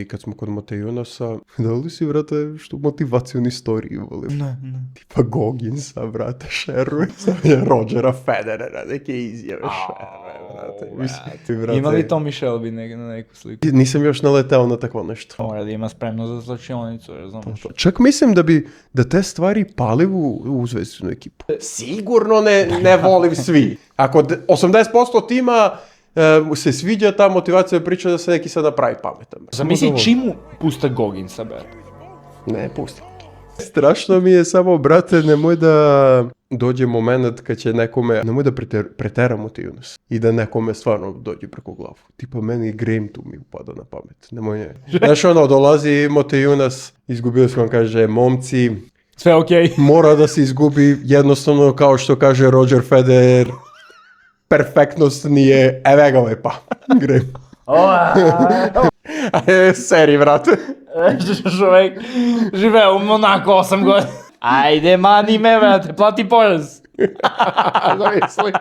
I kad smo kod Mateja Junasa, da li si, brate, što motivacioni istoriji volim? Ne. Tipa Gogginsa, brate, šeruje. Rodgera Federera, neke izjave šeruje, brate. Mislim, brate, Ima li Tommy Shelby na neku sliku? Nisam još naletao na takvo nešto. Mora da ima spremno za slačionicu, razumiješ? Čak mislim da te stvari palivu u zvezdinu ekipu. Sigurno ne volim svi. Ako 80% tima se sviđa ta motivacija priča da se neki sad napravi pametan. Zamisli čim puste Gogginsa, ber. Ne, pusti. Strašno mi je samo, brate, nemoj da dođe moment kad će nekome, nemoj da preteramo ti Jonas i da nekome stvarno dođe preko glavu. Tipa meni Graham tu mi upada na pamet, nemoj nje. Znaš dolazi Matej Junas, izgubio sam, kaže, momci, Sve okej. mora da se izgubi, jednostavno kao što kaže Roger Federer, perfektnost nije, ga lepa, Graham. Seri, brate. Čovjek živeo u Monaku 8 godina. Ajde, mani me, brate, plati porez. Zamisli.